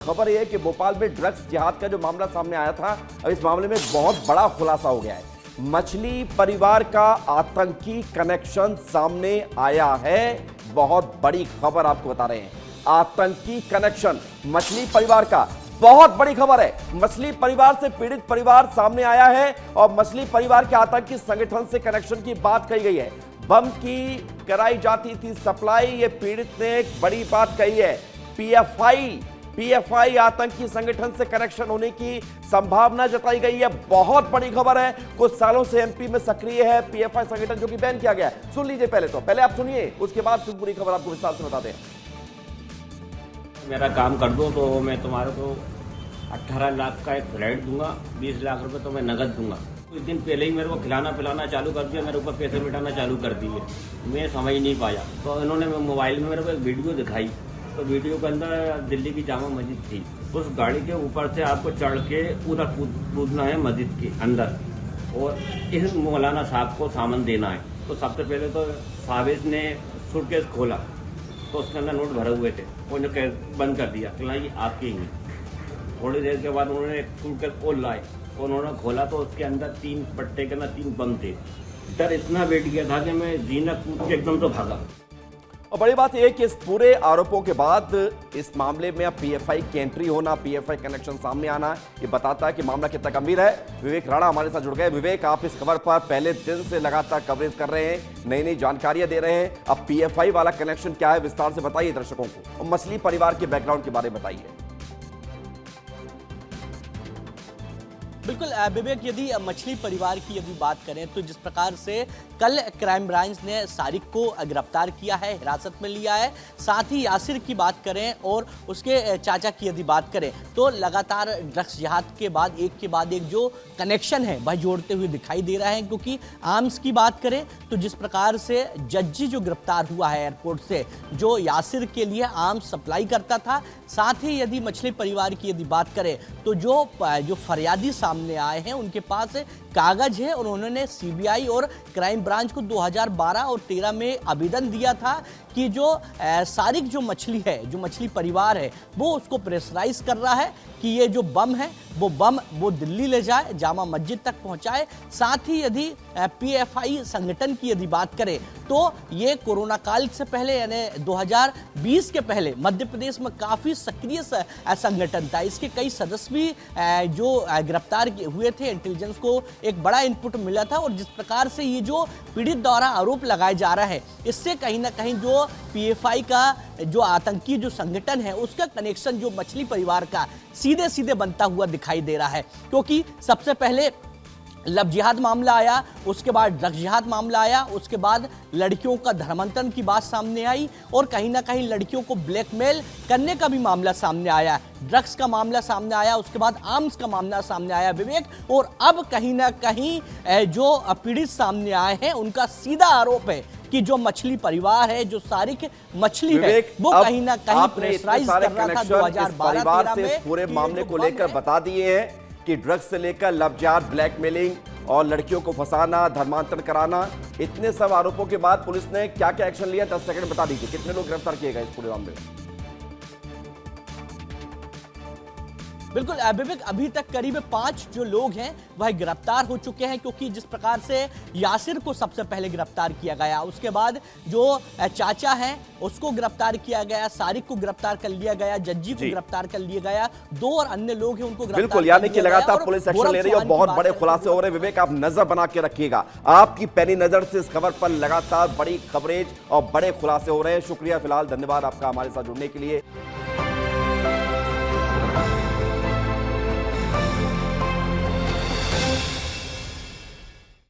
खबर यह है कि भोपाल में ड्रग्स जिहाद का जो मामला सामने आया था, अब इस मामले में बहुत बड़ा खुलासा हो गया है। मछली परिवार का आतंकी कनेक्शन सामने आया है। बहुत बड़ी खबर आपको बता रहे हैं। आतंकी कनेक्शन मछली परिवार का, बहुत बड़ी खबर है। मछली परिवार से पीड़ित परिवार सामने आया है और मछली परिवार के आतंकी संगठन से कनेक्शन की बात कही गई है। बम की कराई जाती थी सप्लाई, ये पीड़ित ने एक बड़ी बात कही है। पीएफआई आतंकी संगठन से कनेक्शन होने की संभावना जताई गई है। बहुत बड़ी खबर है। कुछ सालों से एमपी में सक्रिय है पीएफआई संगठन, जो कि बैन किया गया है। सुन लीजिए, पहले आप सुनिए, उसके बाद फिर पूरी खबर आपको विस्तार से बताते हैं। मेरा काम कर दो तो मैं तुम्हारे को 18 लाख का एक फ्लैट दूंगा, 20 लाख रुपए तो मैं नगद दूंगा। कुछ दिन पहले ही मेरे को खिलाना पिलाना चालू कर दिया, मेरे ऊपर पैसे मिटाना चालू कर दिए। मैं समझ नहीं पाया, तो इन्होंने मोबाइल में मेरे को एक वीडियो दिखाई। तो वीडियो के अंदर दिल्ली की जामा मस्जिद थी। उस गाड़ी के ऊपर से आपको चढ़ के उधर कूदना है मस्जिद के अंदर, और इस मौलाना साहब को सामान देना है। तो सबसे पहले तो साबिज ने सूटकेस खोला तो उसके अंदर नोट भरे हुए थे, उन्होंने बंद कर दिया कि ये आपके ही हैं। थोड़ी देर के बाद उन्होंने एक सूटकेस और लाए, उन्होंने खोला तो उसके अंदर 3 पट्टे के अंदर 3 बम थे। डर इतना बैठ गया था कि मैं जीना कूद के एकदम तो भागा। और बड़ी बात यह है कि इस पूरे आरोपों के बाद इस मामले में अब पीएफआई की एंट्री होना, पीएफआई कनेक्शन सामने आना, ये बताता है कि मामला कितना गंभीर है। विवेक राणा हमारे साथ जुड़ गए। विवेक, आप इस खबर पर पहले दिन से लगातार कवरेज कर रहे हैं, नई नई जानकारियां दे रहे हैं। अब पीएफआई वाला कनेक्शन क्या है, विस्तार से बताइए दर्शकों को, और मछली परिवार के बैकग्राउंड के बारे में बताइए। बिल्कुल विवेक, यदि मछली परिवार की यदि बात करें तो जिस प्रकार से कल क्राइम ब्रांच ने सारिक को गिरफ्तार किया है, हिरासत में लिया है, साथ ही यासिर की बात करें और उसके चाचा की यदि बात करें तो लगातार ड्रग्स जिहाद के बाद एक जो कनेक्शन है वह जोड़ते हुए दिखाई दे रहा है। क्योंकि आर्म्स की बात करें तो जिस प्रकार से जज्जी जो गिरफ्तार हुआ है एयरपोर्ट से, जो यासिर के लिए आर्म्स सप्लाई करता था, साथ ही यदि मछली परिवार की यदि बात करें तो जो फरियादी सामने आए हैं उनके पास कागज है और उन्होंने सीबीआई और क्राइम ब्रांच को 2012 और 13 में आवेदन दिया था कि जो सारिक जो मछली है, जो मछली परिवार है, वो उसको प्रेशराइज कर रहा है कि ये जो बम है वो दिल्ली ले जाए, जामा मस्जिद तक पहुंचाए। साथ ही यदि पीएफआई संगठन की यदि बात करें तो ये कोरोना काल से पहले यानी 2020 के पहले मध्य प्रदेश में काफ़ी सक्रिय संगठन था। इसके कई सदस्य भी जो गिरफ्तार हुए थे, इंटेलिजेंस को एक बड़ा इनपुट मिला था। और जिस प्रकार से ये जो पीड़ित द्वारा आरोप लगाया जा रहा है, इससे कहीं ना कहीं जो पीएफआई का जो आतंकी जो संगठन है उसका कनेक्शन जो मछली परिवार का सीधे सीधे बनता हुआ दिखाई दे रहा है। क्योंकि सबसे पहले लव जिहाद मामला आया, उसके बाद ड्रग्स जिहाद मामला आया, उसके बाद लड़कियों का धर्मांतरण की बात सामने आई और कहीं ना कहीं लड़कियों को ब्लैकमेल करने का भी मामला सामने आया, ड्रग्स का मामला सामने आया, उसके बाद आर्म्स का मामला सामने आया विवेक। और अब कहीं ना कहीं जो पीड़ित सामने आए हैं उनका सीधा आरोप है कि जो मछली परिवार है, जो सारिक मछली है, वो कहीं ना कहीं प्रेशराइज कर रहा था 2012-13 में। पूरे मामले को लेकर बता दिए हैं कि ड्रग्स से लेकर लव जिहाद, ब्लैकमेलिंग और लड़कियों को फंसाना, धर्मांतरण कराना, इतने सब आरोपों के बाद पुलिस ने क्या क्या एक्शन लिया, 10 सेकंड बता दीजिए। कितने लोग गिरफ्तार किए गए इस पूरे मामले में? बिल्कुल विवेक, अभी तक करीब 5 जो लोग हैं वह गिरफ्तार हो चुके हैं। क्योंकि जिस प्रकार से यासिर को सबसे पहले गिरफ्तार किया गया, उसके बाद जो चाचा हैं उसको गिरफ्तार किया गया, सारिक को गिरफ्तार कर लिया गया, जज्जी को गिरफ्तार कर लिया गया, 2 और अन्य लोग हैं उनको गिरफ्तार। बिल्कुल, यानी कि लगातार पुलिस एक्शन ले रही है और बहुत बड़े खुलासे हो रहे हैं। विवेक, आप नजर बना के रखिएगा, आपकी पैनी नजर से इस खबर पर लगातार बड़ी कवरेज और बड़े खुलासे हो रहे हैं। शुक्रिया, फिलहाल धन्यवाद आपका हमारे साथ जुड़ने के लिए।